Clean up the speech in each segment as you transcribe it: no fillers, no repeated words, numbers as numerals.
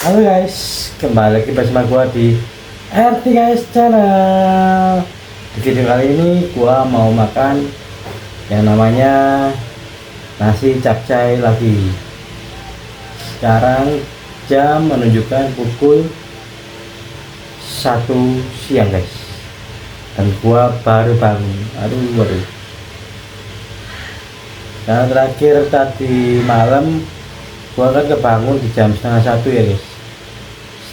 Halo guys, kembali lagi bersama gua di RT guys channel. Di video kali ini gua mau makan yang namanya nasi capcay lagi. Sekarang jam menunjukkan pukul 1 siang guys, dan gua baru bangun. Waduh. Karena terakhir tadi malam gua kan kebangun di jam setengah 1 ya guys.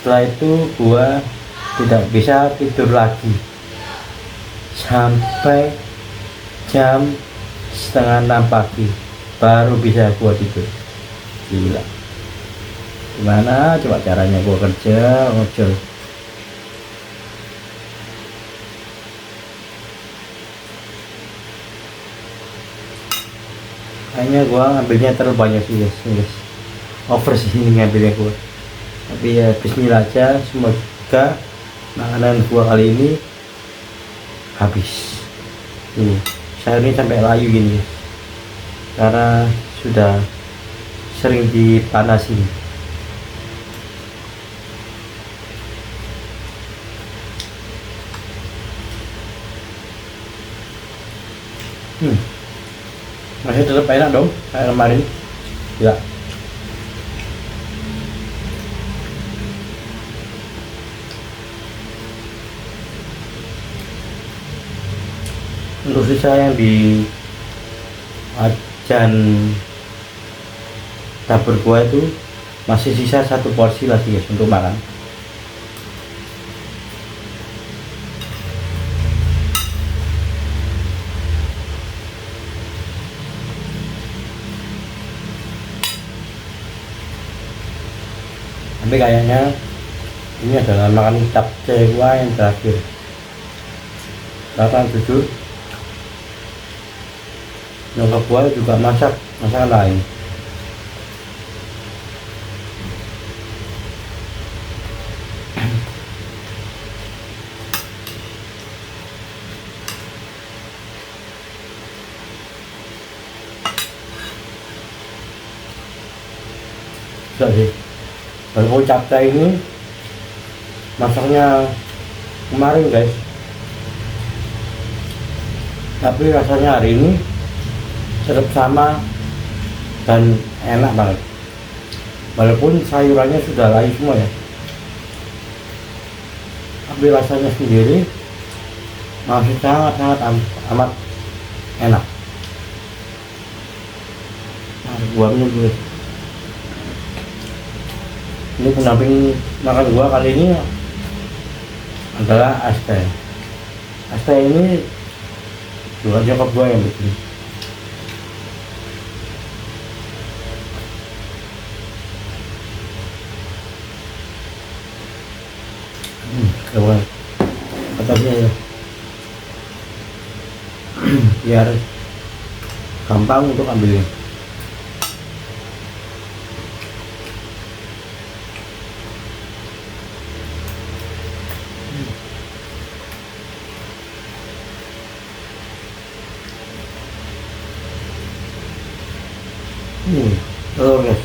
Setelah itu gua tidak bisa tidur lagi sampai jam setengah 6 pagi baru bisa gua tidur. Gila, gimana coba caranya gua kerja ojol. Kayaknya gua ngambilnya terlalu banyak sih guys, over sih ini ngambilnya gua. Tapi ya bismillah aja, semoga makanan gua kali ini habis. Ini saya ini sampai layu gini karena sudah sering dipanasin. Masih tetap enak dong kayak kemarin ya. Untuk sisa yang di wajan dapur gua itu masih sisa 1 porsi lagi guys untuk makan. Tapi kayaknya ini adalah makan capcay gua yang terakhir, karena jujur nyokap gua juga masak masakan lain. Sudah sih, kalau capcay ini masaknya kemarin guys, tapi rasanya hari ini sedap sama dan enak banget, walaupun sayurannya sudah layu semua ya, tapi rasanya sendiri masih sangat amat enak. Nah, gua minum dulu. Ini pendamping makan gua kali ini adalah es teh. Es teh ini juga nyokap gua yang bikin. Keren atasnya ya. Biar gampang untuk ambilnya. Telur guys.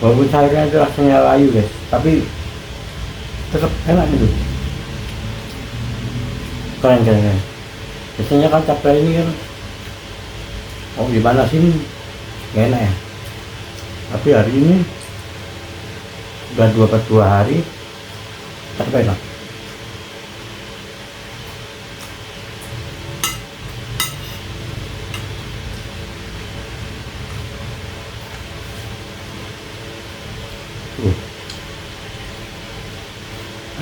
Walaupun sayurnya itu rasanya layu guys, tapi tetap enak gitu. Keren. Biasanya kan capcay ini kan dipanasin gak enak ya, tapi hari ini udah 2 hari tetap enak.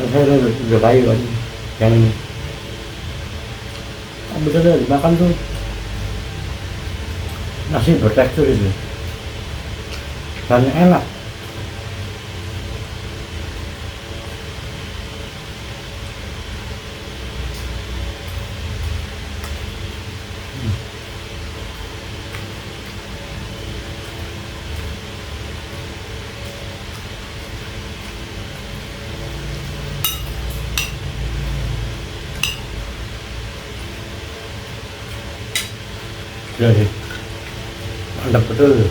Saya udah kayu kan yang ini, bener dimakan tuh nasi bertekstur itu dan enak. Sudah sih, mantap betul.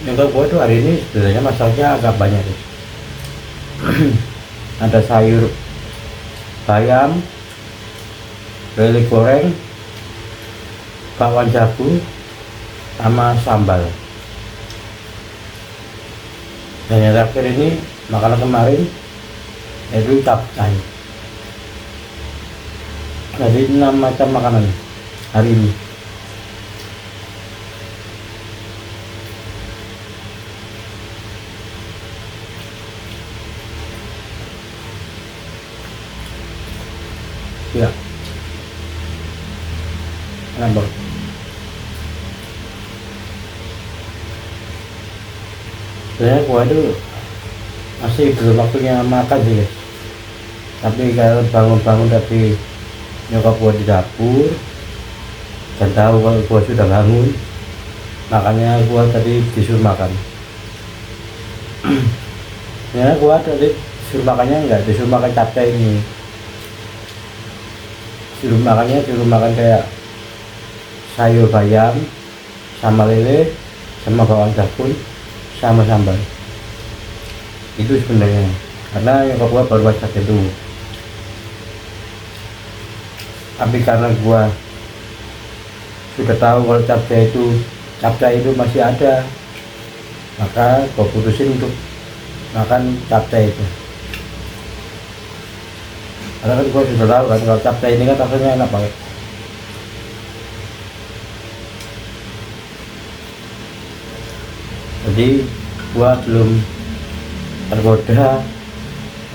Untuk gua tuh hari ini sebenarnya masaknya agak banyak guys. Ada sayur bayam, lele goreng, bakwan jagung, sama sambal. Dan yang terakhir ini makanan kemarin yaitu capcay. Jadi 6 macam makanan hari ini. Ya, enak. Sebenarnya gua itu masih belum waktunya makan sih guys. Tapi kalau bangun-bangun dari nyokap gua di dapur dan tahu kalau gua sudah bangun, makanya gua tadi disuruh makan. Ya gua tadi disuruh makannya enggak disuruh makan capcay ini, disuruh makan kayak sayur bayam sama lele sama bawang jagung sama sambal. Itu sebenarnya karena nyokap gua baru masak itu, tapi karena gua sudah tahu kalau capcay itu masih ada, maka gua putusin untuk makan capcay itu. Karena kan gua sudah tahu kan kalau capcay ini kan rasanya enak banget. Jadi gua belum tergoda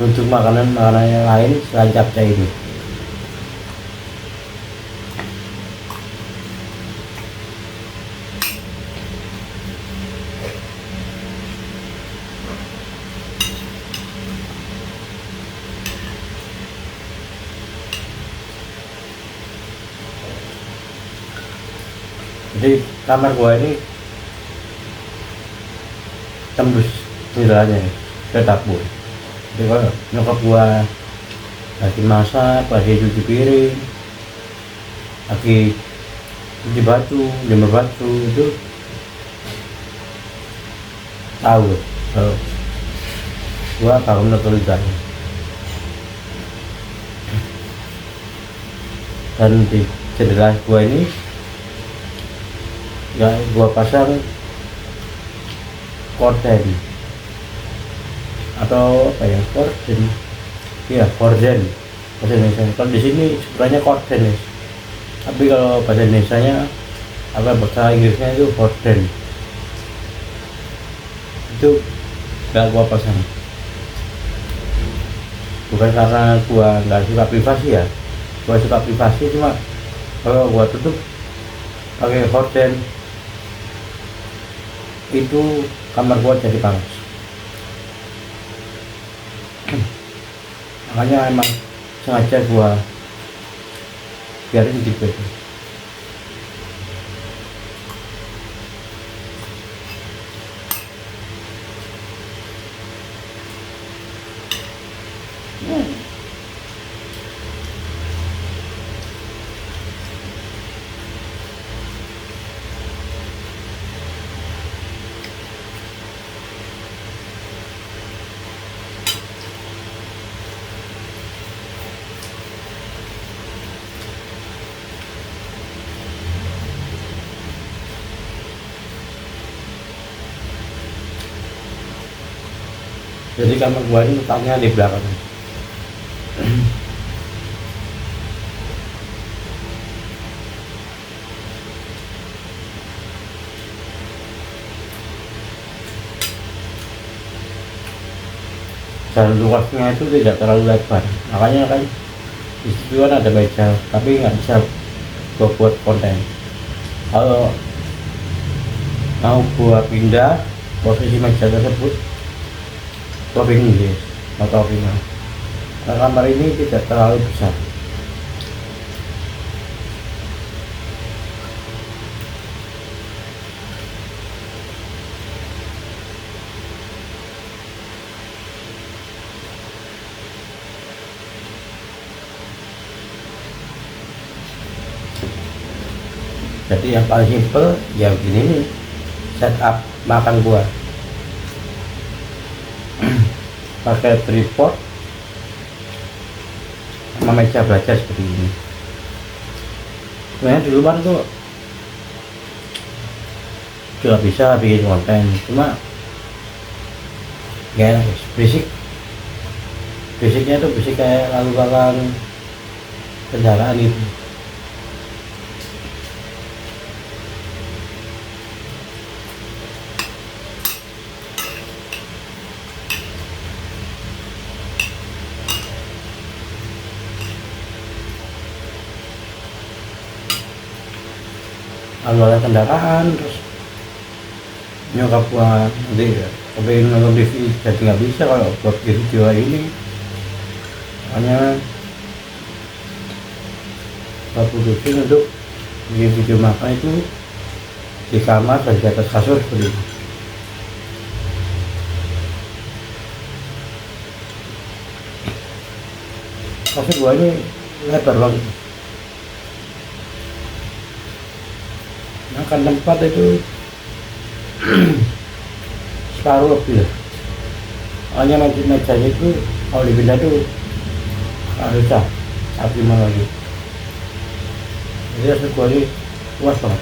untuk makanan yang lain selain capcay ini. Jadi kamar gua ini tembus jendelanya ke dapur. Jadi kalau nyokap gua lagi masak, lagi cuci piring, lagi cuci baju, jemur baju, itu tahu kalau gua bangun atau tidak. Dan di jendela gua ini ya gua pasang korden atau apa ya, korden, iya korden bahasa Indonesia. Kalau di sini sebenarnya korden ya, tapi kalau bahasa Indonesianya apa, bahasa Inggrisnya itu korden. Itu gak gua pasang bukan karena gua nggak suka privasi ya, gua suka privasi, cuma kalau gua tutup pakai korden itu kamar gua jadi panas. Makanya emang sengaja gua biarin gitu. Jadi kamar gua ini letaknya di belakang. Dan luasnya itu tidak terlalu lebar, makanya kan di situ kan ada meja, tapi nggak bisa gua buat konten. Kalau mau gua pindah posisi meja tersebut, gua bingung guys, mau tahu gimana. Nah, kamar ini tidak terlalu besar. Jadi yang paling simple ya begini nih setup makan gua. Pakai tripod sama meja belajar seperti ini. Sebenarnya di luar tuh juga bisa bikin konten, cuma ya berisik tuh berisik kayak lalu lalang kendaraan itu. Lalu ada kendaraan, terus nyokap gua nanti kepengen nonton TV jadi nggak bisa kalau buat video ini. Makanya gua putusin untuk bikin video makan itu di kamar dan di atas kasur seperti itu. Kasur gua ini lebar banget. Makan tempat itu separuh lebih ya. Hanya mejanya itu kalau dipindah tuh susah, tapi malah lagi. Jadi hasil gua ini luas banget.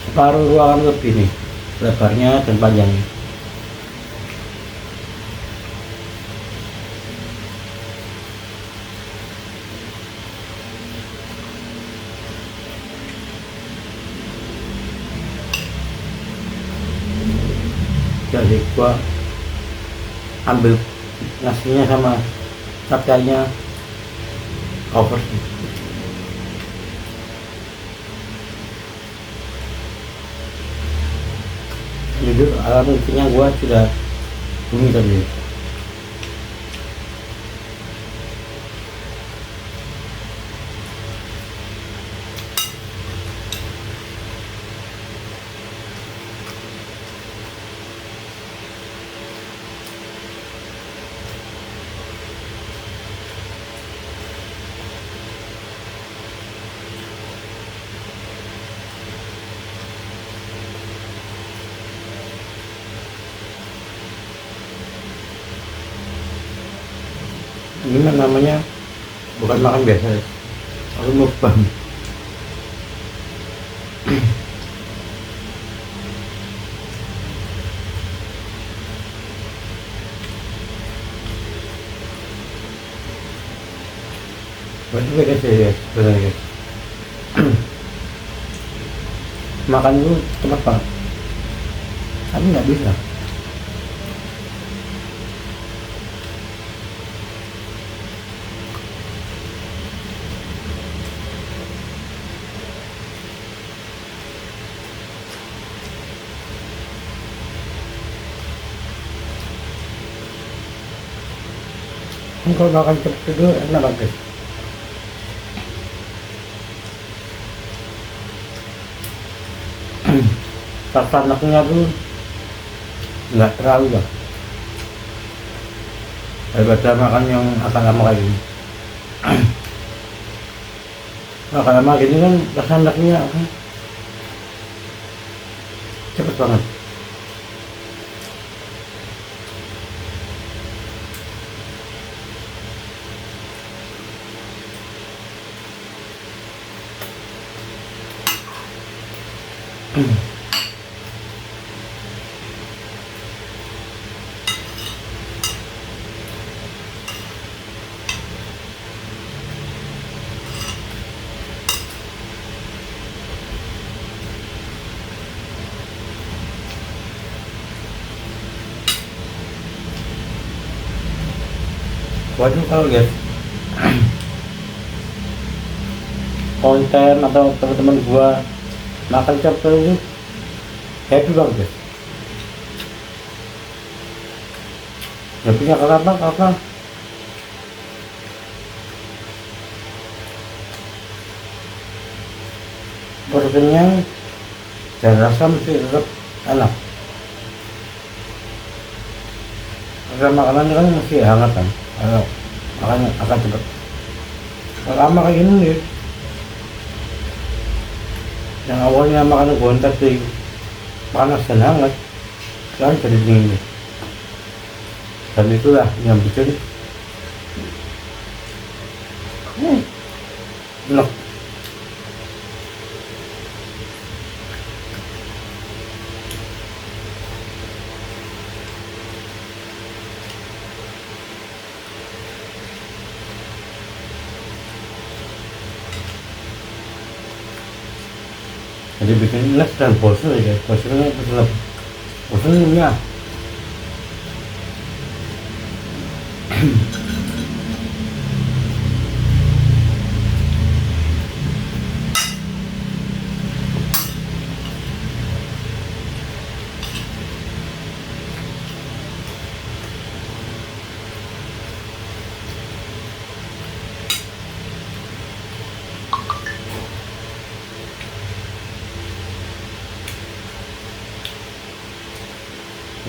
Separuh ruangan lebih nih, lebarnya dan panjangnya. Jadi gua ambil nasinya sama capcaynya cover. Jujur alam intinya gua sudah bumi tadi. Ini namanya bukan makan biasa ya, aku mukbang. Berarti beda sih ya sebenarnya guys. Makan itu cepat banget, tapi nggak bisa. Kalau makan cepet itu enak banget. Rasa anaknya tuh nggak terlalu lah, daripada makan yang agak lama kayak gini. Makan lama gini kan rasa anaknya cepet banget. Waduh, kalau lihat konten atau teman-teman gua makan cepet itu happy banget guys. Happy-nya kenapa? Karena porsinya dan rasa mesti tetap enak. Karena makanannya kan masih hangat kan, makanya akan cepet. Lama kayak gini nih Yang awalnya makan gue tapi panas dan hangat, sekarang jadi dingin. Dan itulah yang bikin enak. Jadi bikin enak dan bosan ya, bosannya tetap bosannya.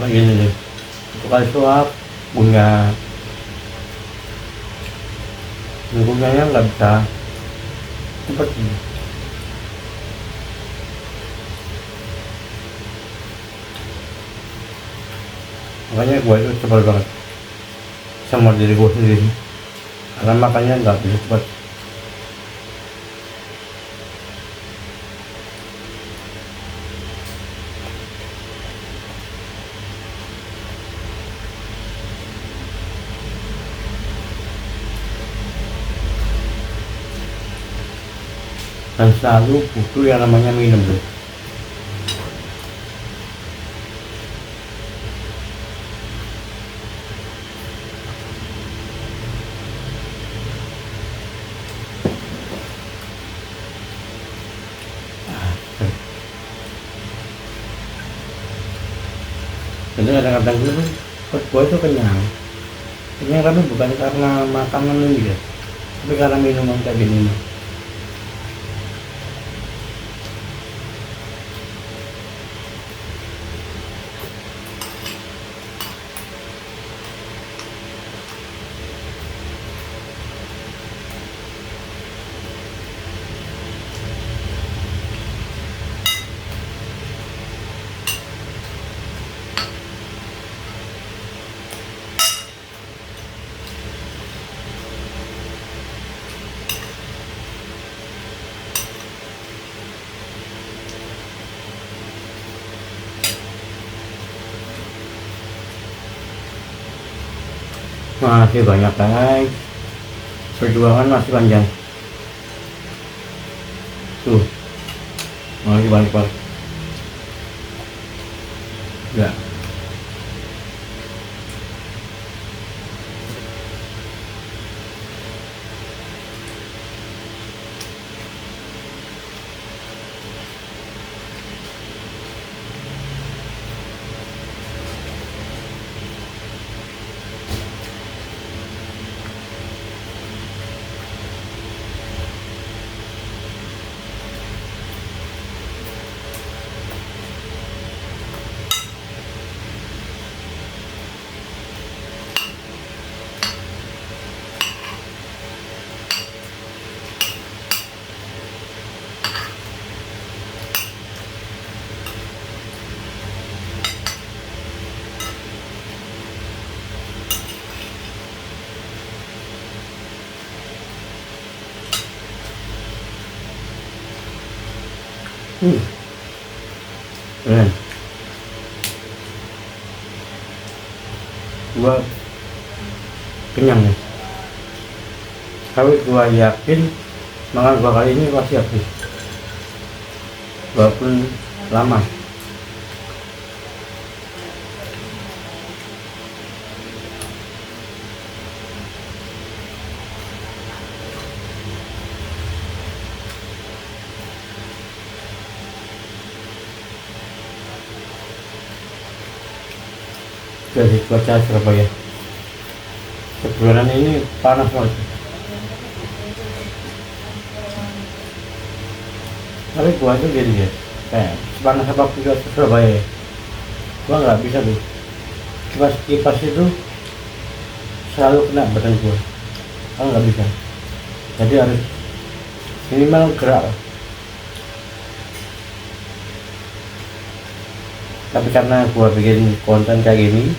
Kayak gini nih, tukar suap punya lingkungannya nggak bisa cepet nih. Makanya gue itu cepet banget sama diri gue sendiri, karena makannya nggak bisa cepet. Dan selalu butuh yang namanya minum tuh. Jadi kadang-kadang itu perut gue itu kenyang tapi bukan karena makanan ini ya, tapi karena minuman kayak gini. Masih banyak guys, perjuangan masih panjang tuh, masih banyak banget ya. Keren. Gua kenyang nih, tapi gua yakin makan gua kali ini pasti habis walaupun lama. Dari cuaca Surabaya sebulan ini panas banget, tapi gua tuh gini ya, kayak panas apa juga Surabaya ya, gua nggak bisa tuh kipas itu selalu kena badan gua, nggak bisa, jadi harus minimal gerak Tapi karena gua bikin konten kayak gini,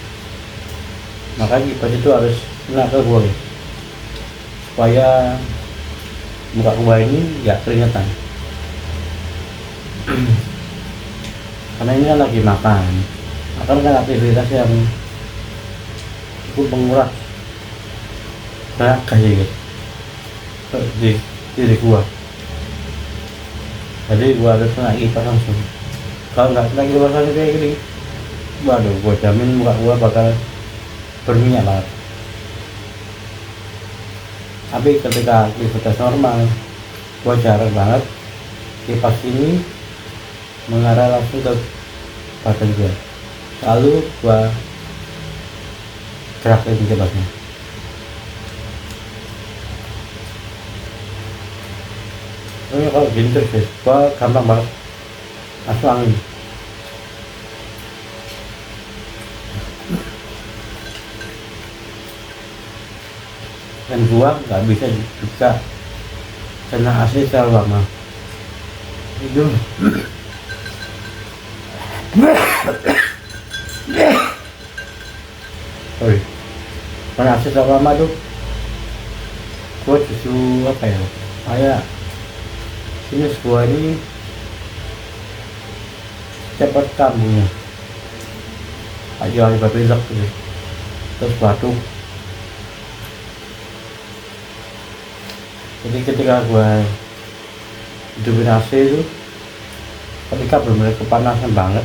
maka kipas itu harus kena ke gua ya, supaya muka gua ini nggak keringetan. Karena ini kan lagi makan kan aktivitas yang cukup menguras tenaga ya gitu di diri gua. Jadi gua harus kena kipas langsung. Kalau nggak kena kipas langsung kayak gini, waduh, gua jamin muka gua bakal berminyak banget. Tapi ketika aktivitas normal, gua jarang banget kipas ini mengarah langsung ke badan gua. Lalu gua gerakin kipasnya. Ini kalau gini terus guys, gua gampang banget masuk angin. Dan gua nggak bisa juga kena AC terlalu lama. Itu sorry, kena AC terlalu lama tuh gua justru apa ya, kayak sinus gua ini cepat kambuhnya, aja berbeda gitu, terus batuk. Jadi ketika gua hidupin AC itu, ketika benar-benar kepanasan banget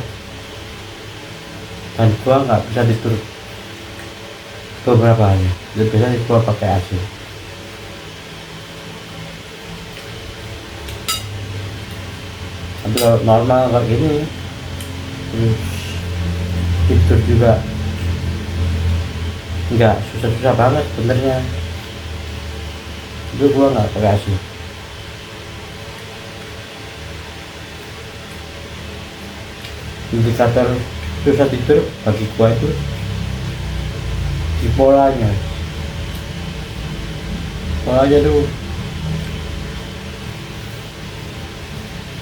dan gua nggak bisa tidur beberapa hari, jadi biasanya gua pakai AC. Tapi kalau normal kayak gini, terus tidur juga nggak susah-susah banget sebenarnya. Itu gua nggak pakai AC. Indikator susah tidur bagi gua itu di polanya tuh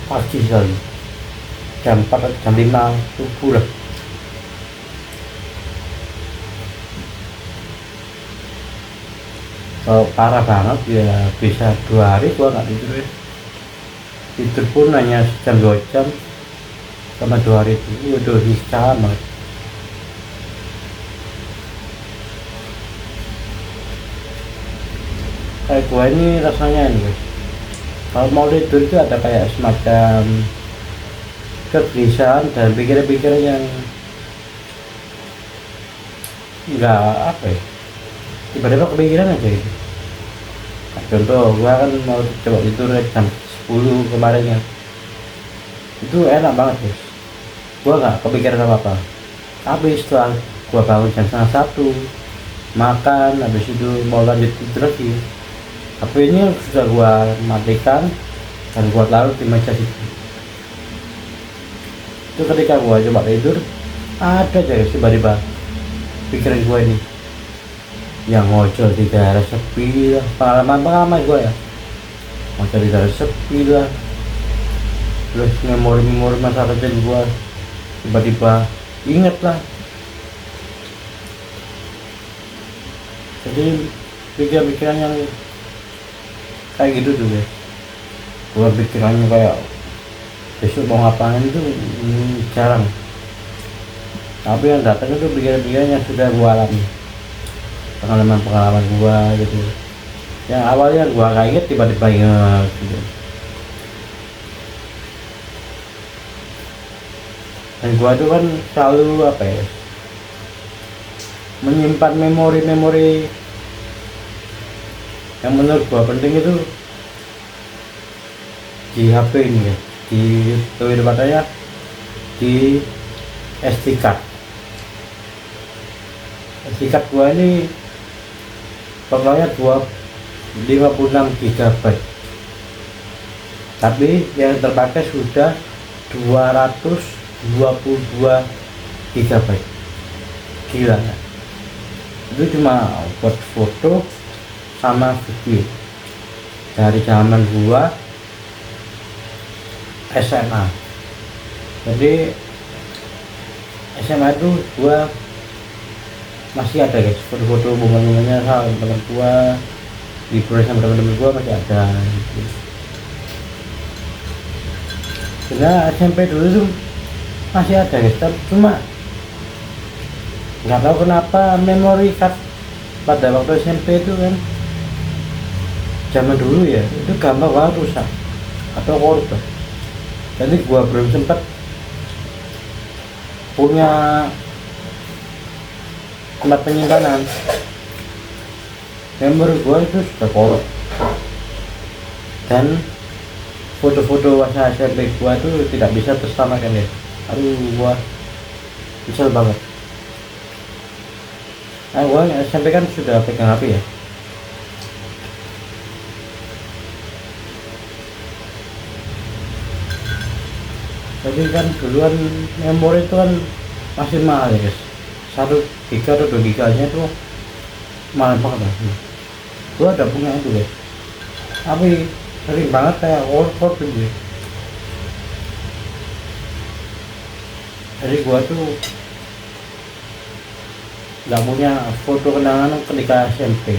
pagi sekali, jam 4 jam 5 subuh lah. Kalau parah banget ya bisa 2 hari gua nggak tidur ya. Tidur pun hanya jam 2 jam sama 2 hari itu udah bisa banget. Kayak gua ini rasanya ini guys, kalau mau tidur itu ada kayak semacam kegelisahan dan pikiran-pikiran yang nggak apa ya, tiba-tiba kepikiran aja gitu. Nah, contoh gua kan mau coba tidur jam 10 kemarin ya, itu enak banget guys, gua nggak kepikiran apa-apa. Tapi setelah gua bangun jam 1:30 makan, habis itu mau lanjut tidur lagi, HP ini sudah gua matikan dan gua taruh di meja situ. Itu ketika gua coba tidur, ada aja tiba-tiba pikiran gua ini yang ngojol di daerah sepi lah, pengalaman gua ya, ngojol di daerah sepi lah, terus memori masa kecil gua tiba-tiba inget lah. Jadi pikiran-pikiran yang kayak gitu tuh guys, gua pikirannya kayak besok mau ngapain itu jarang. Tapi yang datang itu pikiran-pikiran yang sudah gua alami, pengalaman gua gitu, yang awalnya gua gak inget tiba-tiba inget gitu. Dan gua tuh kan selalu apa ya, menyimpan memori-memori yang menurut gua penting itu di HP ini ya, di tepatnya di SD card. SD card gua ini pokoknya 56 GB, tapi yang terpakai sudah 222 GB. Gila ya? Itu cuma buat foto sama video dari zaman gua SMA. Jadi SMA itu gua masih ada guys foto-foto momen-momennya sama teman gua, liburan sama teman-teman gua masih ada gitu. Karena SMP dulu tuh masih ada guys, tapi cuma nggak tahu kenapa memori card pada waktu SMP itu kan zaman dulu ya itu gampang banget rusak atau korup. Jadi gua belum sempat punya tempat penyimpanan, memori gua itu sudah korup dan foto-foto masa SMP gua tuh tidak bisa terselamatkan ya. Aduh gua nyesel banget. Nah gua SMP kan sudah pegang HP ya, jadi kan duluan memori itu kan masih mahal ya guys, 1 giga atau 2 giganya tuh mahal banget lah. Gua ada punya itu guys, tapi sering banget kayak workshop gitu ya. Jadi gua tuh nggak punya foto kenangan ketika SMP,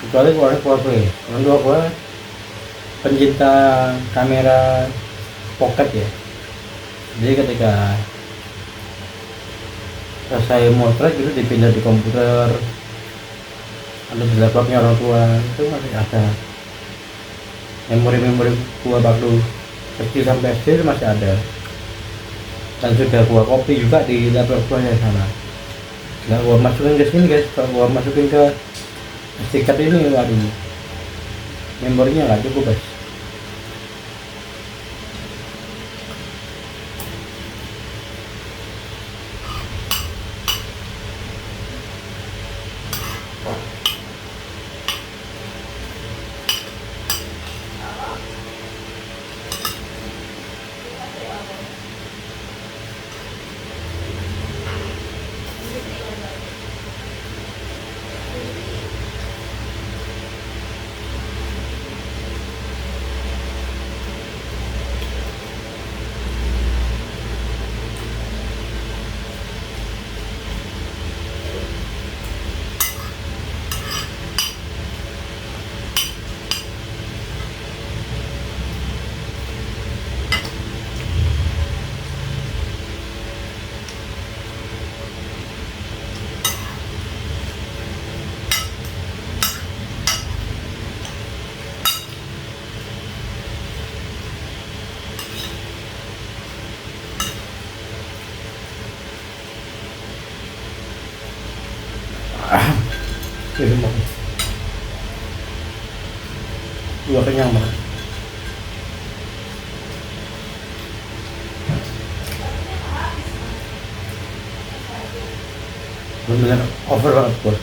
kecuali keluarga ya. Orang tua gua pencinta kamera pocket ya, jadi ketika selesai motret itu dipindah di komputer atau di laptopnya orang tua, itu masih ada memori-memori gua waktu kecil sampai SD itu masih ada, dan sudah gua copy juga di laptop gua ya sana. Nah gua masukin ke sini guys, kalau gua masukin ke SD card ini waduh memorinya nggak cukup guys. Ini banget, gua kenyang banget. Bener-bener over banget gua.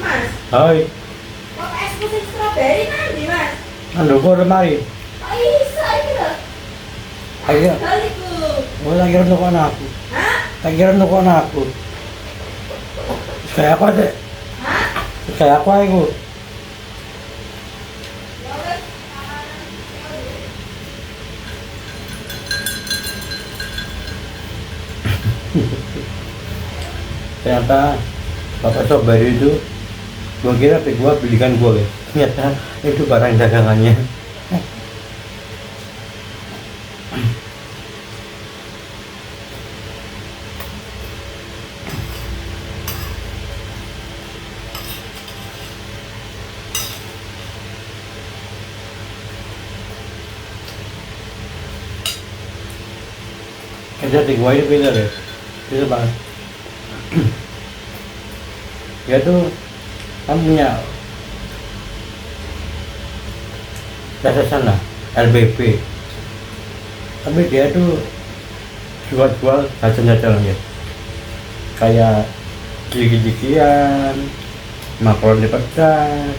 Mas, Hai, kok es musim strawberry nanti mas? ando gua udah mari. Kok bisa ini loh? Ayo, Kaliku. gua lagi untuk anakku. Hah? Lagi untuk anakku. Kayak apa deh? Hah? Kayak apa itu? Ya wes. Ternyata bapak strawberry itu gua kira gua belikan gua guys, ternyata itu barang dagangannya. Kerja di gua ini beda deh, itu banget. Dia tuh kan punya yayasan lah, LBB, tapi dia tuh jual-jual jajan-jajan ya, kayak ciki-cikian, makaroni pedas,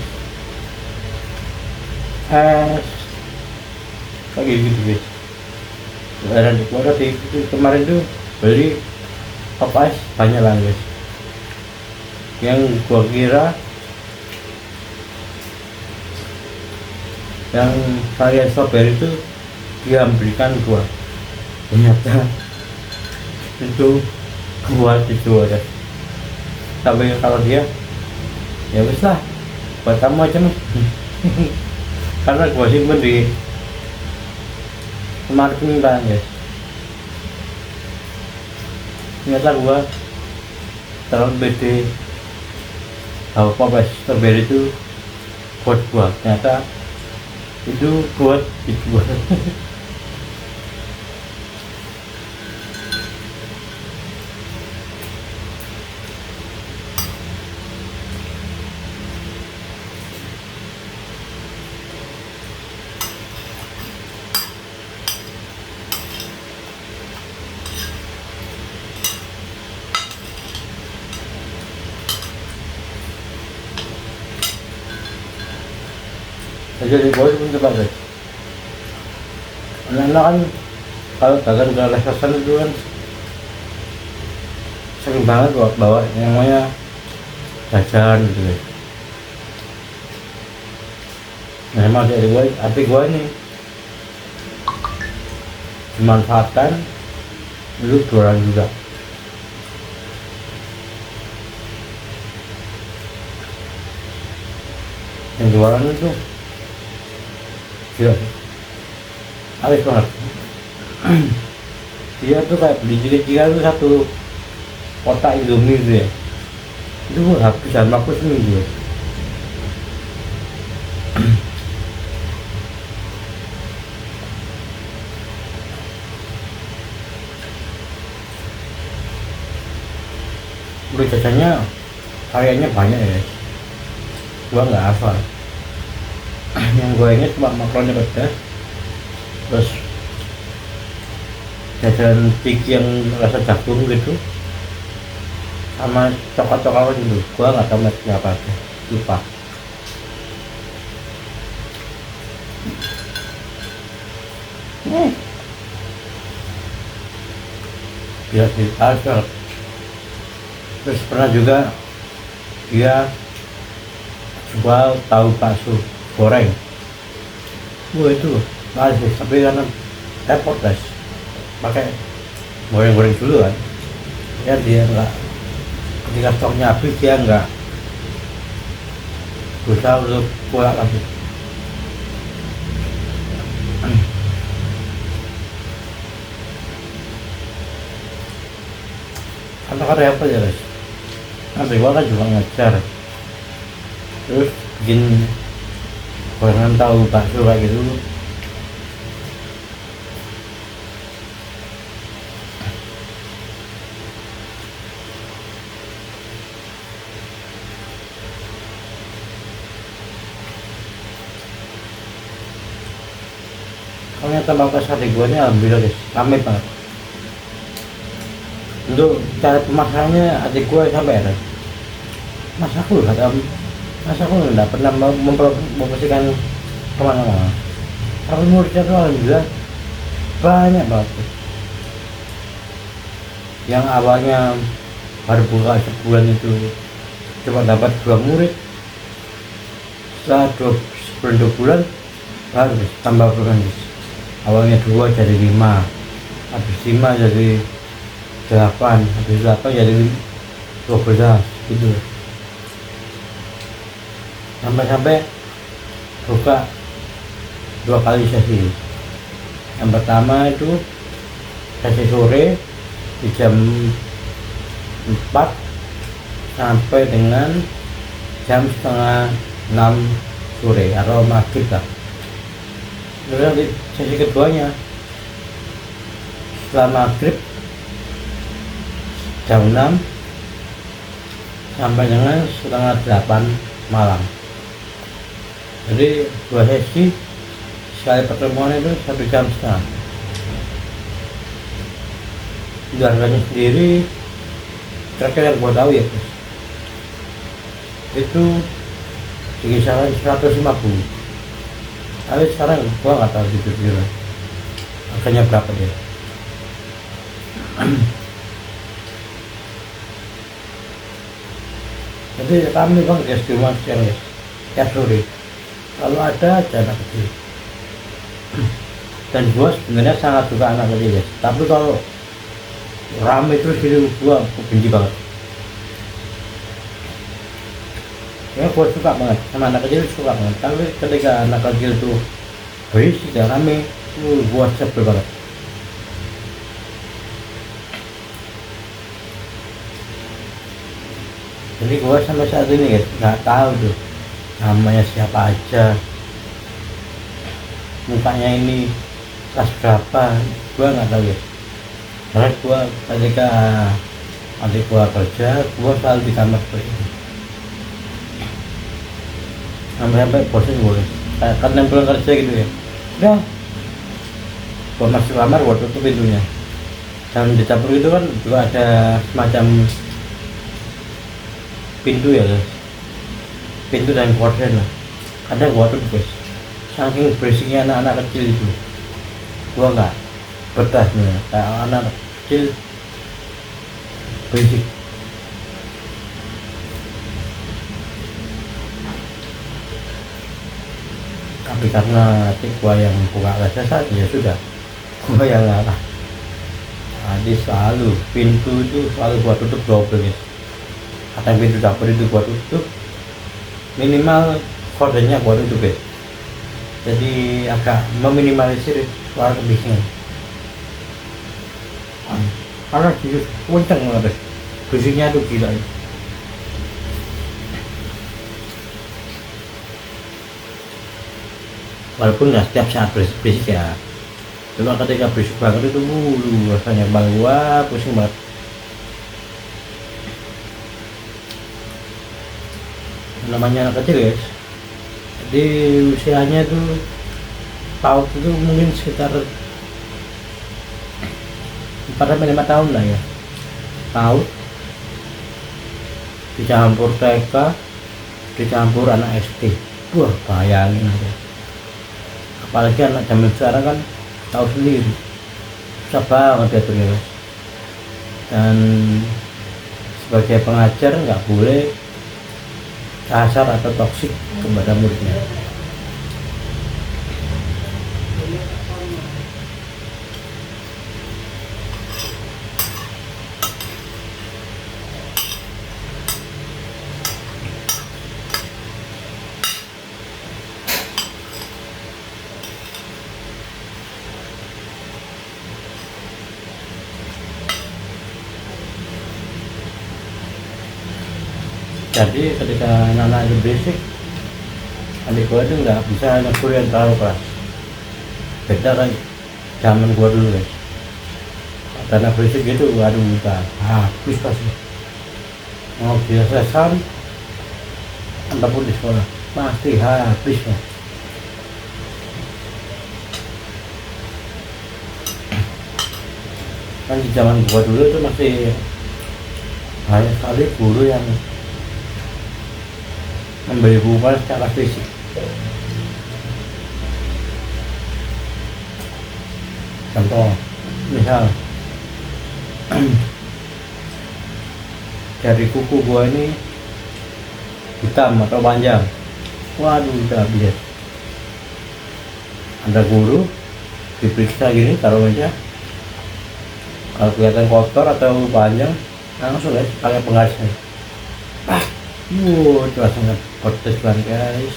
es, kayak gitu guys. Dan di keluarga kemarin tuh beli apa es banyak lah guys. Yang gua kira yang varian strawberry itu dia berikan gua, ternyata itu buat dijual ya. Tapi kalau dia ya wis lah buat kamu aja mas. Karena gua simpen di kemarin lah guys. Ternyata gua terlalu beda apa strawberry itu buat gua, ternyata itu buat dijual. Jadi bos pun coba guys. Anak-anak kan kalau dagang ke restoran itu kan sering banget bawa yang namanya jajan gitu guys. Nah emang dari gue, adik gue ini dimanfaatkan dulu jualan juga. Yang jualan itu gila, habis banget. Dia tuh kayak beli jika-jika itu satu kotak Indomie gitu ya, itu habis dalam waktu seminggu ya. Udah jajannya variannya banyak ya, gua nggak hafal. Yang gue inget cuma makaroni pedas, terus jajan tiki yang rasa jagung gitu, sama coklat-coklat gitu. Gue nggak tahu mereknya apa aja, lupa. Dia di Asal. Terus pernah juga dia jual tahu bakso goreng. Wah itu masih, tapi karena repot guys, pakai goreng-goreng dulu kan ya, dia enggak, ketika stoknya habis dia enggak berusaha untuk pulang lagi. Kata-kata apa ya guys, nanti gua kan juga ngajar, terus bikin gorengan tahu bakso kayak gitu. Ternyata bangkas adik gue ini alhamdulillah guys, rame banget. Untuk cara pemasarannya adik gue sampai ada, mas aku nggak pernah mempromosikan kemana-mana. Tapi muridnya tuh alhamdulillah banyak banget. Yang awalnya baru buka sebulan itu cuma dapat 2 murid, setelah 2 bulan baru tambah bulan. Awalnya 2 jadi 5, habis 5 jadi 8, habis 8 jadi 12 gitu. Sampai buka 2 kali sesi. Yang pertama itu sesi sore di jam 4 sampai dengan jam setengah 6 sore atau maghrib lah. Terus di sesi keduanya setelah maghrib jam 6 sampai dengan setengah 8 malam. Jadi 2 sesi, sekali pertemuan itu 1,5 jam. Itu harganya sendiri kira-kira yang gua tahu ya guys, itu kisaran 150. Tapi sekarang gua nggak tahu gitu harganya berapa dia. Jadi kami bang guys di rumah siang guys, tiap sore kalau ada aja anak kecil. Dan gua sebenarnya sangat suka anak kecil guys, tapi kalau rame terus gitu gua benci banget. Ya gua suka banget sama anak kecil, suka banget, tapi ketika anak kecil tuh berisik dan rame, gua sebel banget. Jadi gua sampai saat ini guys nggak tahu tuh namanya siapa aja, mukanya ini kelas berapa, gua nggak tahu guys. Karena gua ketika adik gua kerja, gua selalu di kamar seperti ini. Sampai bosan gue kayak karena pulang kerja gitu ya, udah gua masuk kamar gua tutup pintunya, dan di dapur itu kan juga ada semacam pintu ya guys, pintu dan gorden lah, kadang gua tutup guys, saking berisiknya anak-anak kecil itu gua nggak betah nih kayak anak kecil berisik. Tapi karena adik gua yang buka kaca saat ya sudah, gua yang ngalah. Adik selalu pintu itu selalu gua tutup double guys. Kadang pintu dapur itu gua tutup, minimal kordennya gua tutup guys. Jadi agak meminimalisir suara kebisingan. Karena jujur kenceng banget guys, bisiknya tuh gila ya. Walaupun nggak setiap saat berisik ya, cuma ketika berisik banget itu rasanya bang gua pusing banget. Namanya anak kecil guys, jadi usianya tuh PAUD itu mungkin sekitar 4-5 tahun lah ya, PAUD dicampur TK dicampur anak SD. Wah bayangin aja, apalagi anak zaman sekarang kan tahu sendiri susah banget diaturnya guys. Dan sebagai pengajar nggak boleh kasar atau toksik kepada muridnya. Jadi ketika anak-anak itu berisik, adik gua itu nggak bisa negur yang terlalu keras. Beda kan zaman gua dulu guys, karena berisik gitu, aduh udah habis pasti. Mau diselesaikan ataupun di sekolah pasti habis ya. Kan di zaman gua dulu itu masih banyak sekali guru yang memberi hukuman secara fisik. Contoh, misal dari kuku gua ini hitam atau panjang, waduh udah habis. Ada guru diperiksa gini, taruh meja, kalau kelihatan kotor atau panjang langsung guys pakai penggarisnya. Itu sangat pedes banget guys.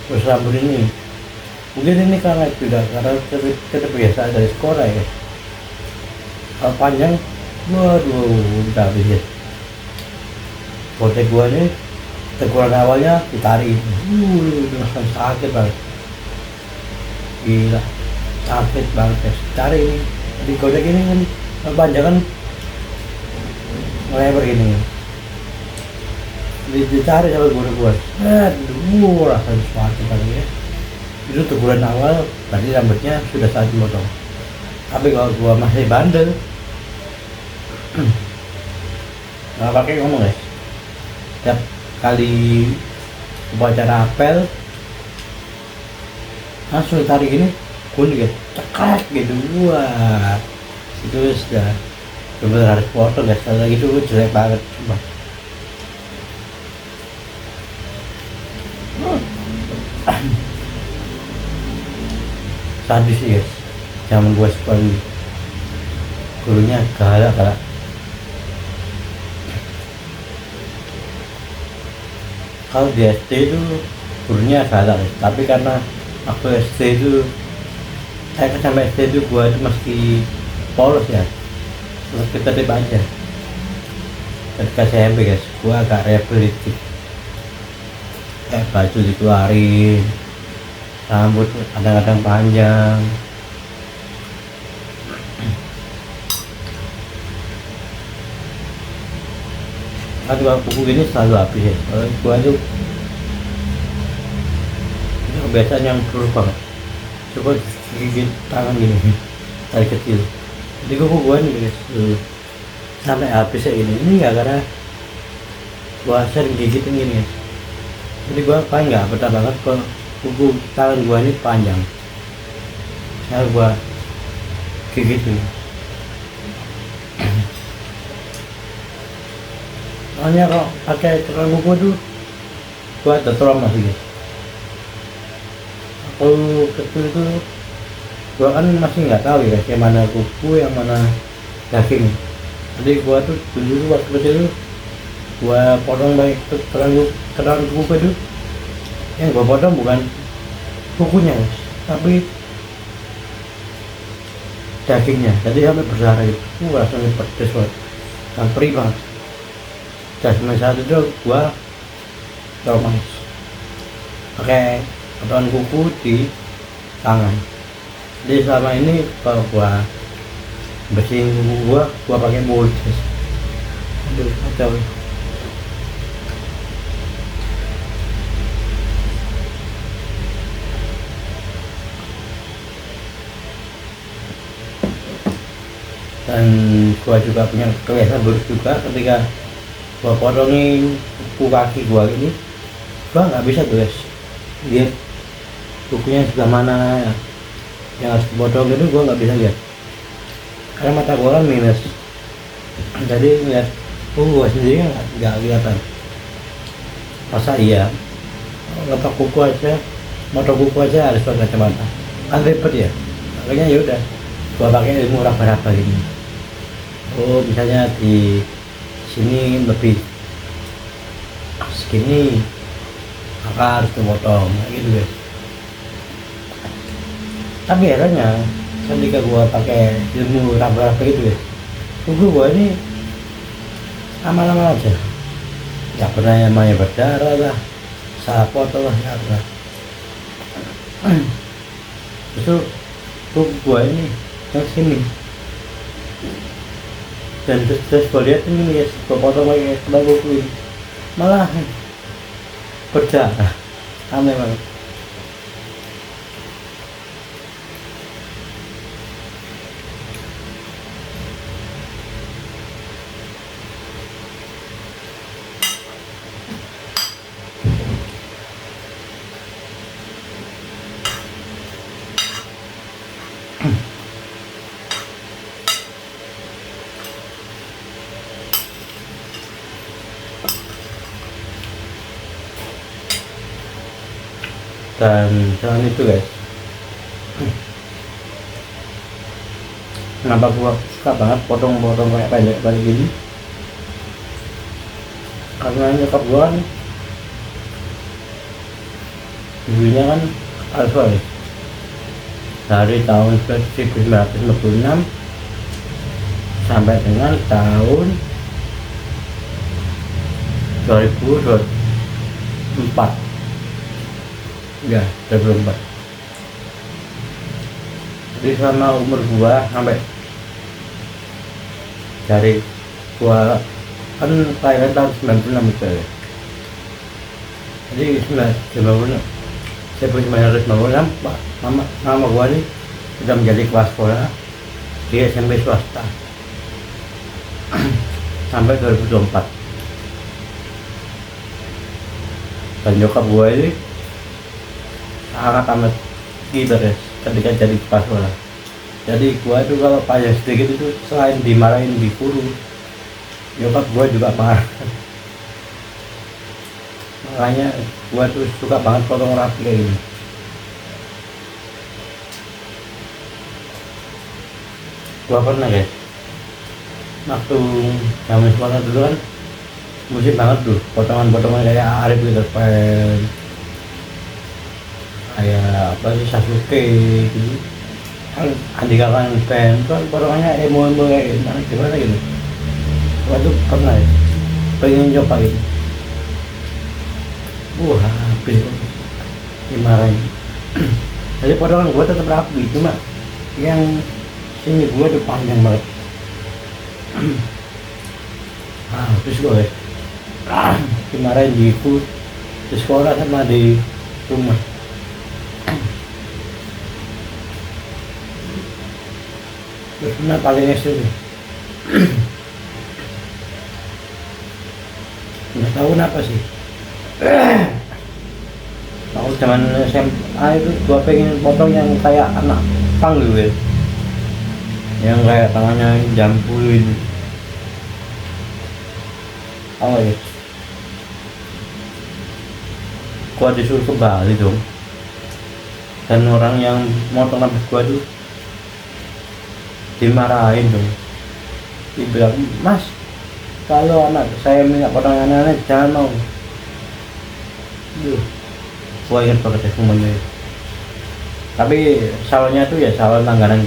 Terus rambut ini mungkin ini karena terbiasa dari sekolah ya. Kalau panjang, waduh udah habis ya. Kotek gua nih teguran awalnya ditarik, langsung sakit banget, gila sakit banget guys. Tarik ini di kotek ini kan panjang kan lebar gini, dicari sama guru-guru, rasanya sakit banget ya. Itu teguran awal, tadi rambutnya sudah saat dimotong. Tapi kalau gua masih bandel, nggak pakai ngomong guys, tiap kali upacara apel langsung tarik gini kuning guys, cekrek gitu. Wah itu sudah bener harus foto guys, kalau gitu jelek banget coba. Sadis sih guys, zaman gua sekolah dulu gurunya galak. Kalau di SD itu gurunya galak guys, tapi karena aku SD itu saya kan sampai SD itu gua itu masih polos ya, masih tertib aja. Ketika SMP guys, gua agak rebel dikit, kayak baju dikeluarin, rambut kadang-kadang panjang. Kan kalau buku gini selalu habis ya, kalau gua tuh ini kebiasaan yang buruk banget. Coba gigit tangan gini dari kecil, jadi gua nih guys sampai habis ya ini nggak karena gua sering gigitin gini guys. Jadi gua paling nggak betah banget kalau kuku tangan gua ini panjang, saya gua gigitin. Soalnya kalau pakai tukang kuku tuh gua ada trauma sih guys. Aku kecil itu gua kan masih nggak tahu ya yang mana kuku yang mana daging. Jadi gua tuh dulu waktu kecil tuh gua potong baik kerang kuku itu, yang gua potong bukan kukunya guys, tapi dagingnya. Jadi sampai berdarah itu rasanya pedes banget dan perih banget. Dan saat itu gua trauma pakai potongan kuku di tangan. Jadi selama ini kalau gua bersihin kuku gua pakai mulut guys. Aduh kacau. Dan gua juga punya kebiasaan buruk juga, ketika gua potongin kuku kaki gua ini, gua nggak bisa tuh guys lihat kukunya sebelah mana yang harus dipotong. Itu gua nggak bisa lihat karena mata gua kan minus, jadi ngeliat kuku gua sendiri nggak kelihatan. Masa iya letak kuku aja, motong kuku aja harus pakai kacamata, kan ribet ya. Makanya yaudah gua pakai ilmu raba-raba gini. Oh misalnya di sini lebih segini, maka harus dipotong gitu guys. Tapi herannya ketika gua pakai ilmu raba-raba gitu guys, kuku gua ini aman-aman aja, nggak pernah namanya berdarah lah, salah potong lah, nggak pernah. Justru kuku gua ini yang sini, dan terus gue lihat ini guys, gue potong pakai kepala kuku ini malah berdarah, aneh banget. Dan jangan itu guys, kenapa gua suka banget potong-potong kayak pendek gini, karena nyokap gua kan dulunya kan alfa ya, dari tahun 1956 sampai dengan tahun 2024 ya, 2004. Jadi selama umur gua sampai dari gua kan kelahiran tahun 96 itu ya. Jadi 1996 mama gua nih sudah menjadi kepala sekolah di SMP swasta. sampai 2024. Dan nyokap gue ini sangat amat gibar ya ketika jadi kepala sekolah. Jadi gue tuh kalau payah sedikit itu selain dimarahin di guru, nyokap gue juga marah. Makanya gue tuh suka banget potong rapi kayak gini. Gue pernah guys, waktu zaman sekolah dulu kan musik banget tuh, potongan-potongan kayak Arif gitu, kayak apa sih, Sasuke gitu kan, Andika kan band kan potongannya emo-emo kayak gimana gitu. Gue tuh pernah ya, pengen coba gitu, habis dimarahin. Jadi potongan gue tetap rapi, cuma yang sini gue tuh panjang banget. Terus gue dimarahin di sekolah sama di rumah. Terus pernah paling SD tuh nggak tahu kenapa sih. Aku zaman SMA itu gue pengen potong yang kayak anak pang gitu ya, yang kayak tangannya jambu itu. Oh ya, gua disuruh ke Bali dong, dan orang yang motong rambut gua tuh dimarahin dong, dibilang, "Mas, kalau anak saya minta potongan anak jangan mau." Gua ingat banget ya semuanya. Tapi salahnya tuh ya salah langganan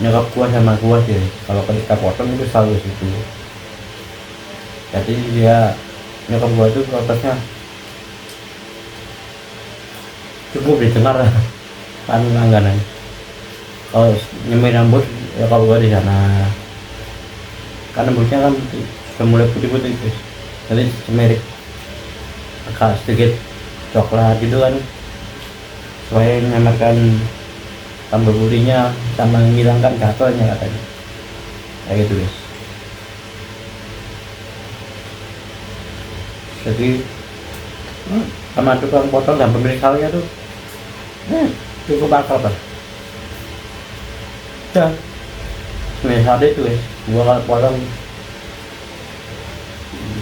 nyokap gua sama gua sih. Kalau ketika potong itu selalu situ. Jadi dia, nyokap gua tuh protesnya cukup didengar kan langganan. Kalau nyemir rambut nyokap gua di sana, karena rambutnya kan sudah mulai putih-putih guys. Jadi semerik agak sedikit coklat gitu kan, supaya menyamarkan tambah putihnya sama menghilangkan gatalnya katanya, kayak gitu guys. Jadi sama tukang potong dan pemilik salahnya tuh cukup akal kan. Dan misalnya itu guys, gua kalau potong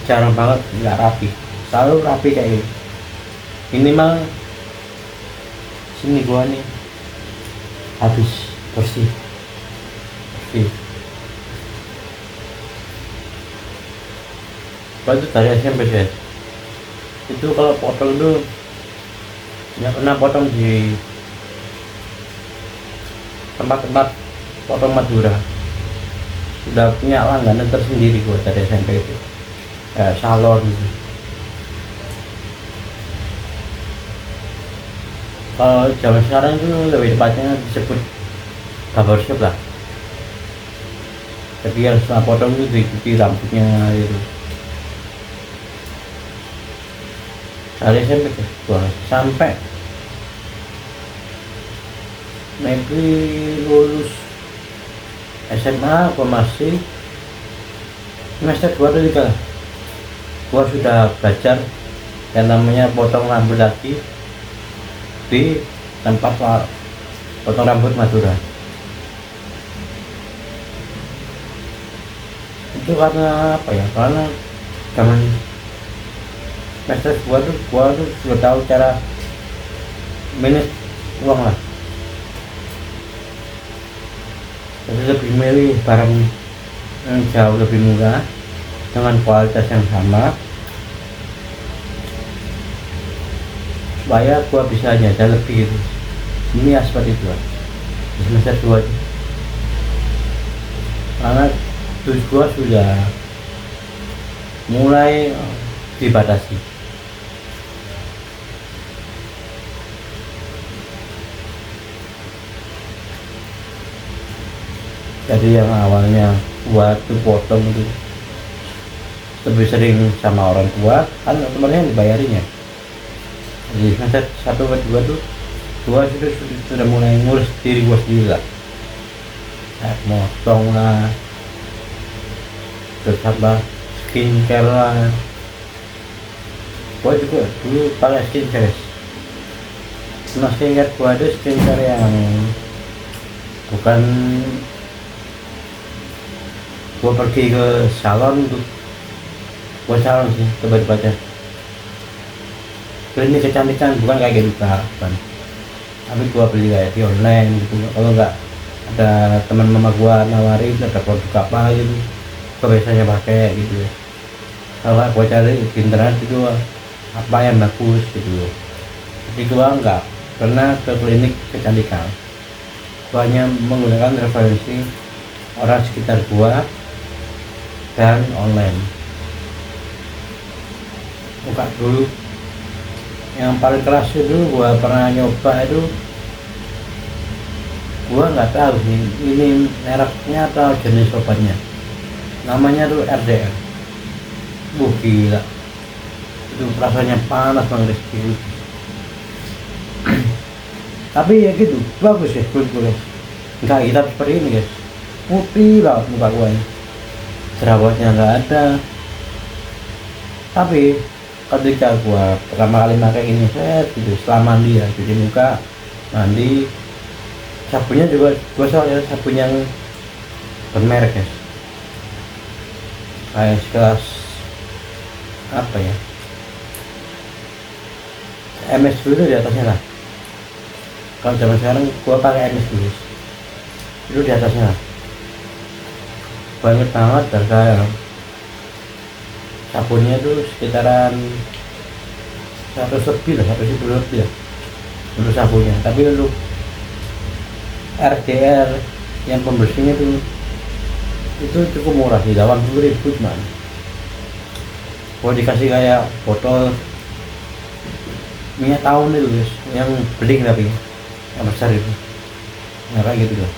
jarang banget nggak rapi, selalu rapi kayak gini. Minimal sini gua nih habis bersih. Gua tuh dari SMP guys, itu kalau potong tuh nggak pernah potong di tempat-tempat potong Madura. Udah punya langganan tersendiri gua dari SMP itu, kayak salon gitu. Kalau zaman sekarang itu lebih tepatnya disebut barbershop lah. Jadi yang setelah potong itu diikuti rambutnya gitu. Dari SMP gua sampai maybe lulus SMA gua masih semester 2 atau 3 gua sudah belajar yang namanya potong rambut lagi di tempat potong rambut Madura. Itu karena apa ya, karena zaman semester gua tuh sudah tahu cara manage uang lah. Jadi lebih milih barang yang jauh lebih murah dengan kualitas yang sama, supaya gua bisa jajan lebih gitu. Ini ya seperti itu di semester 2 itu. Karena dus gua sudah mulai dibatasi. Jadi yang awalnya gua tuh potong itu lebih sering sama orang tua, kan otomatis yang dibayarin ya. Jadi semester 1 ke 2 tuh gua sudah mulai ngurus diri gua sendiri lah, kayak motong lah, terus tambah skincare lah. Gua juga dulu pakai skincare. Nah, skincare gua itu skincare yang bukan gua pergi ke salon untuk gua salon sih, coba-coba klinik kecantikan, bukan kayak gitu bukan. Tapi gua beli kayak di online gitu. Kalau nggak ada teman mama gua nawarin ada produk apa gitu, gua biasanya pakai gitu ya. Kalau nggak gua cari di internet itu apa yang bagus gitu. Jadi gua nggak pernah ke klinik kecantikan, gua hanya menggunakan referensi orang sekitar gua dan online. Buka dulu yang paling keras itu gua pernah nyoba itu, gua nggak tahu ini mereknya atau jenis obatnya, namanya tuh RDR. Gila, itu rasanya panas banget gitu. Tapi ya gitu, bagus ya kulit gue, nggak hitam seperti ini guys, putih banget muka gue ini, jerawatnya nggak ada. Tapi ketika gua pertama kali pakai ini, saya gitu setelah mandi ya, cuci muka, mandi, sabunnya juga gua soalnya sabun yang bermerek guys, kayak sekelas apa ya, MS dulu di atasnya lah. Kalau zaman sekarang gua pakai MS dulu, itu di atasnya lah. Banget banget harga sabunnya tuh sekitaran 100 lebih lah, 110 lebih lah untuk sabunnya. Tapi untuk RDR yang pembersihnya tuh itu cukup murah sih, 80.000 cuman. Gua dikasih kayak botol minyak tahun itu guys, yang beling tapi yang besar itu, nah kayak gitu loh.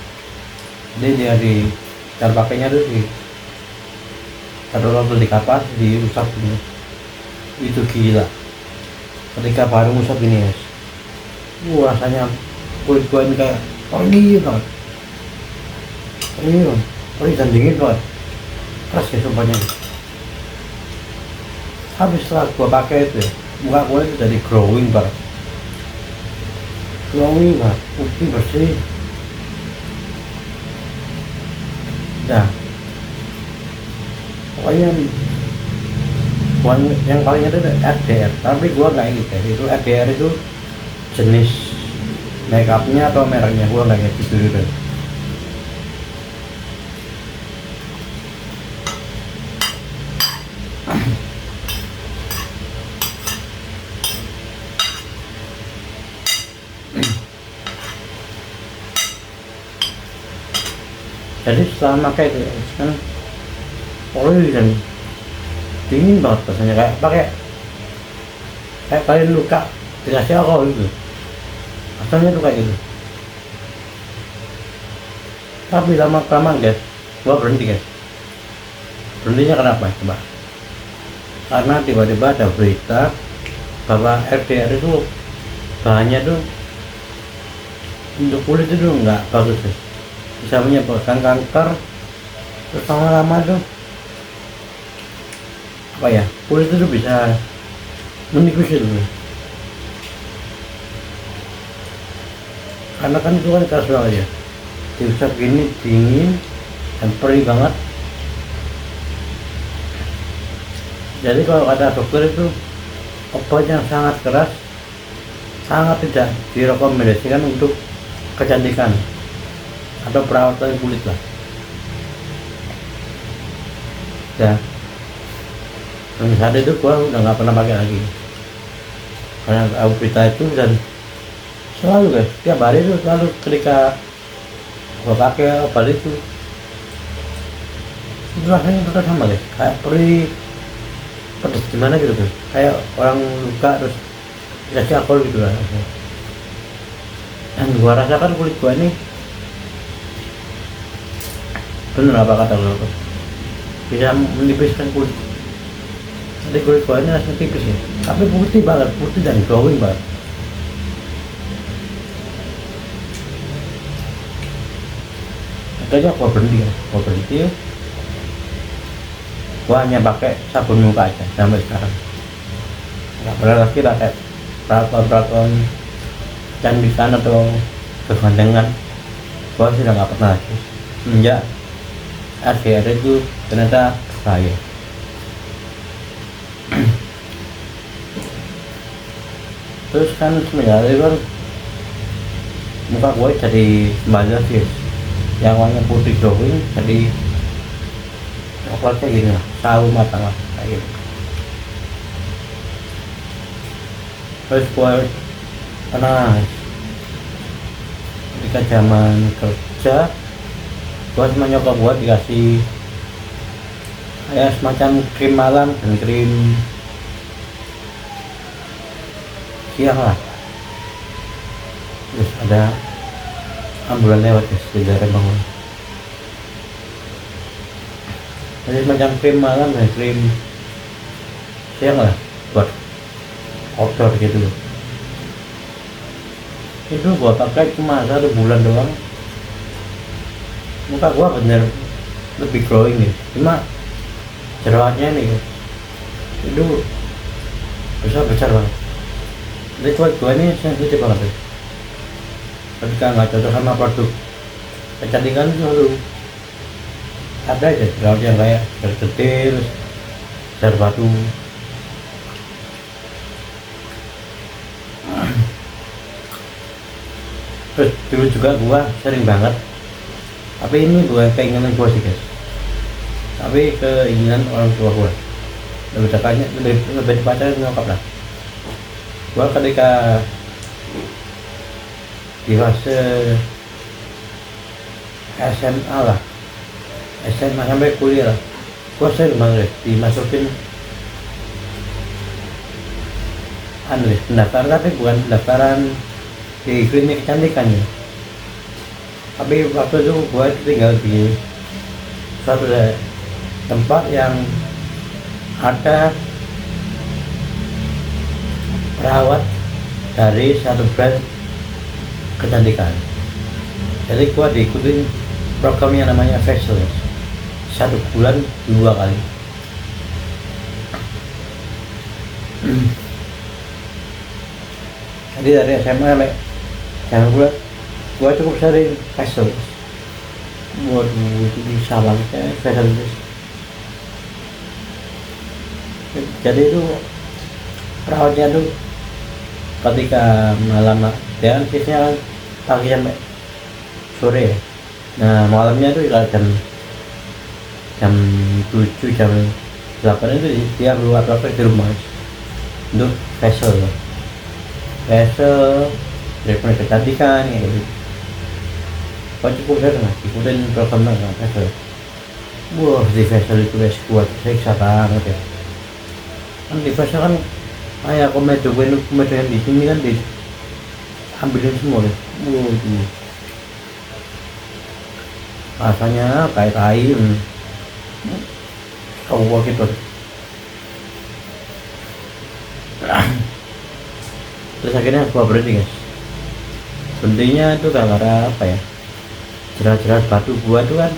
Jadi dia di cara pakainya tuh di taruh di kapas, diusap gini, itu gila. Ketika baru ngusap gini guys, rasanya kulit gua ini kayak perih banget, perih dan dingin banget, keras ya sumpahnya. Habis setelah gua pakai itu ya, muka gua itu jadi glowing banget, putih bersih. Nah, pokoknya yang paling itu RDR, tapi gua nggak inget ya, itu RDR itu jenis makeupnya atau mereknya, gua nggak inget gitu. Jadi setelah pakai itu kan perih dan dingin banget rasanya, kayak kalian luka dikasih alkohol gitu, rasanya tuh kayak gitu. Tapi lama kelamaan guys, gua berhenti guys. Berhentinya kenapa coba? Karena tiba-tiba ada berita bahwa RDR itu bahannya tuh untuk kulit itu nggak bagus guys, bisa menyebabkan kanker. Terus lama-lama tuh apa ya, kulit itu bisa menipis itu, karena kan itu kan keras banget ya, diusap gini dingin dan perih banget. Jadi kalau kata dokter itu obat yang sangat keras, sangat tidak direkomendasikan untuk kecantikan atau perawatan kulit lah ya. Dan saat itu gua udah nggak pernah pakai lagi karena tahu berita itu, dan selalu guys, tiap hari itu selalu ketika gua pakai obat itu rasanya tetap sama guys, kayak perih, pedes gimana gitu guys, kayak orang luka terus dikasih alkohol gitu lah. Dan gua rasakan kulit gua ini bener apa kata lo, bisa menipiskan kulit. Jadi kulit gua ini rasanya tipis ya, tapi putih banget, putih dan glowing banget. Makanya gua berhenti ya, gua hanya pakai sabun muka aja sampai sekarang, nggak pernah lagi pakai peralatan cantikan atau kegantengan. Gua sudah nggak pernah lagi semenjak ada itu ternyata bahaya. Terus kan semenjak itu kan muka gue jadi kembali lagi, yang warna putih glowing jadi coklat kayak gini lah, sawo matang lah kayak gitu. Terus gue pernah ketika zaman kerja, gue sama nyokap gue dikasih kayak semacam krim malam dan krim siang lah. Terus ada ambulan lewat ya, di daerah bangun. Jadi semacam krim malam dan krim siang lah buat outdoor gitu. Itu gua pakai cuma 1 bulan doang, muka gua bener lebih glowing ya. Cuma jerawatnya nih itu besar banget. Jadi kulit gua ini sensitif banget ya. Ketika nggak cocok sama produk kecantikan selalu ada aja jerawat yang kayak berdetil, besar batu. Terus dulu juga gua sering banget, tapi ini bukan keinginan gua sih guys, tapi keinginan orang tua gua. Lebih tepatnya lebih tepatnya nyokap lah. Gua ketika di fase SMA lah, SMA sampai kuliah lah, gua sering banget dimasukin pendaftaran, tapi bukan pendaftaran di klinik kecantikan ya. Tapi waktu itu gua tinggal di suatu tempat yang ada perawat dari satu brand kecantikan. Jadi gua diikutin program yang namanya facial 1 bulan 2 kali. Jadi dari SMA sampai jangan gua cukup sering facial. Waduh, itu bisa banget facial. Jadi itu perawatnya tuh ketika malam dia shiftnya kan pagi sampai sore ya. Nah malamnya tuh jam 7 jam 8 itu dia keluar di rumah untuk facial treatment kecantikan gitu. Kok cukup sering lah ikutin program facial. Wah di facial itu guys kuat seksa banget ya. Kan di facial kan kayak komedian di sini kan diambilin semua ya. Waduh, rasanya kayak kain kau gitu. Terus akhirnya gua berhenti guys. Berhentinya itu gara-gara apa ya, jerat-jerat batu gua tuh kan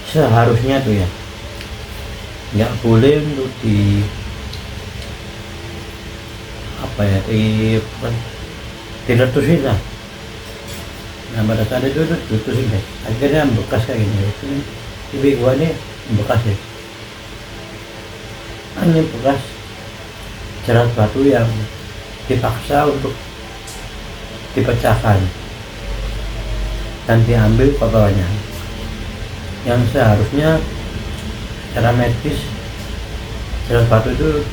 seharusnya tuh ya nggak boleh untuk diletusin lah. Nah pada saat itu diletusin guys, akhirnya bekas kayak gini. Ini gua ini bekas ya, hanya bekas jerat batu yang dipaksa untuk dipecahkan dan diambil kotorannya, yang seharusnya secara medis jerat batu itu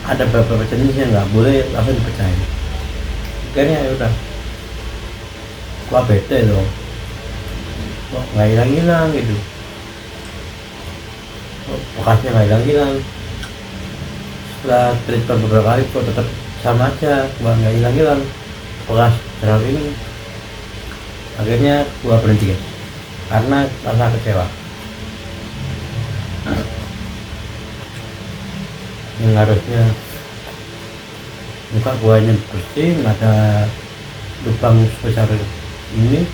ada beberapa jenis yang nggak boleh langsung dipecahin. Akhirnya ya udah gua bete dong, kok nggak hilang gitu, bekasnya nggak hilang. Setelah treatment beberapa kali kok tetap sama aja, gua nggak hilang bekas jerawat ini. Akhirnya gua berhenti guys, karena rasa kecewa. Yang harusnya muka guanya bersih, nggak ada lubang sebesar ini,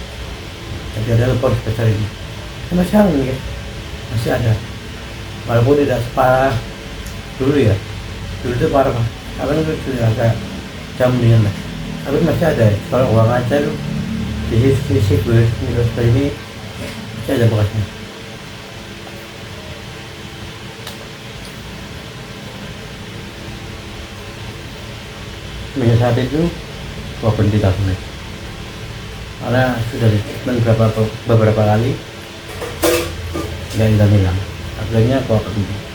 jadi ada lubang sebesar ini. Sampai sekarang nih guys, masih ada. walaupun tidak separah dulu ya, dulu itu parah Pak. Sekarang itu sudah agak jam mendingan lah, tapi masih ada ya. Kalau uang aja tuh di sisi gue seperti ini masih ada bekasnya. Meja saat itu gua berhenti tasnya karena sudah ditreatment beberapa kali dan hilang. Akhirnya gua berhenti.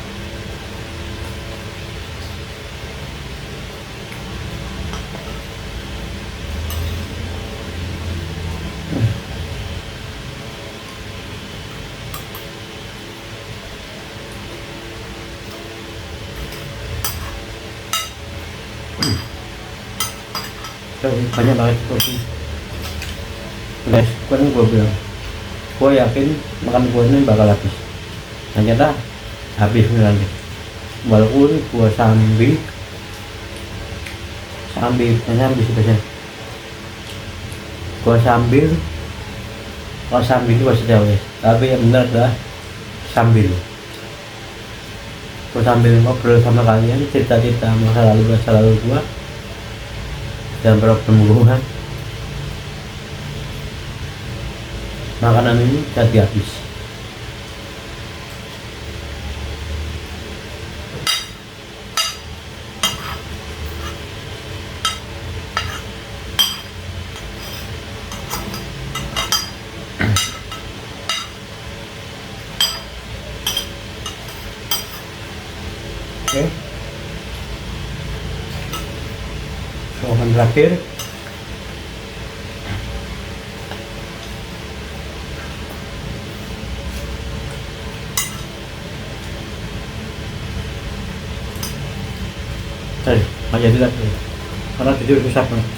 Banyak banget porsi guys, kan gue bilang gue yakin makan gue ini bakal habis, ternyata habis nanti, walaupun gue sambil gue sambil kalau sambil itu masih jauh ya, tapi yang benar adalah sambil gue sambil ngobrol sama kalian, cerita-cerita masa lalu gue dan problem gue. Makanan ini jadi habis. Oke. Soal terakhir. Nggak jadi lagi karena tidur susah banget.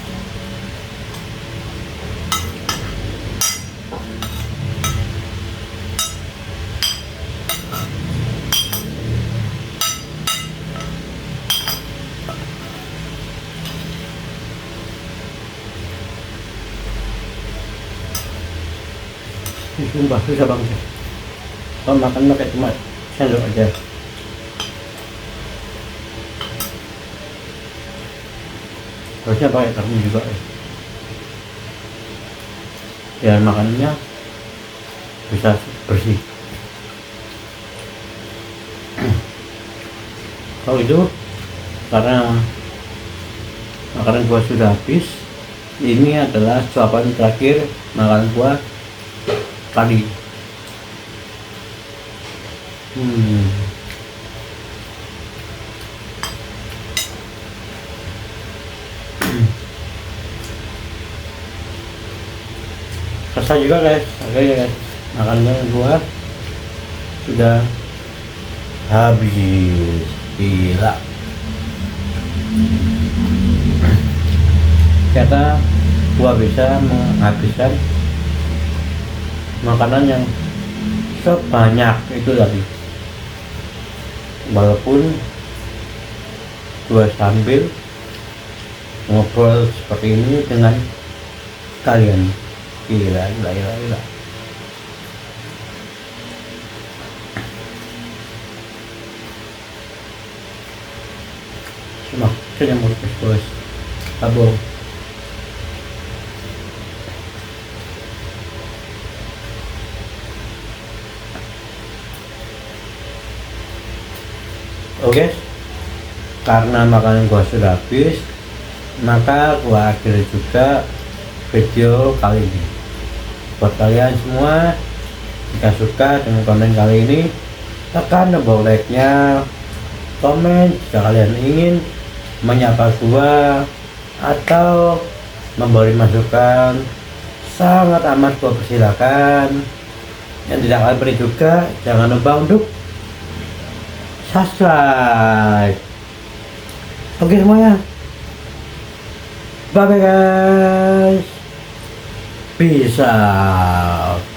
Ini sumpah susah banget. Kalau makan pakai cuma sendok aja. Harusnya pakai garpu juga ya. Biar makanannya bisa bersih. Kalau itu karena makanan gua sudah habis, ini adalah suapan terakhir makanan gua tadi. Selesai juga guys, akhirnya guys, makanan gua sudah habis. Gila, ternyata gua bisa menghabiskan makanan yang sebanyak itu tadi, walaupun gua sambil ngobrol seperti ini dengan kalian. Gila. Semakin mulut bos, abo. Oke, karena makanan gua sudah habis, maka gua akhiri juga video kali ini. Buat kalian semua, jika suka dengan konten kali ini, tekan tombol like-nya, komen jika kalian ingin menyapa gua atau memberi masukan, sangat amat gua persilakan. Yang tidak kalian beri juga, jangan lupa untuk subscribe. Oke semuanya, bye bye guys, peace out.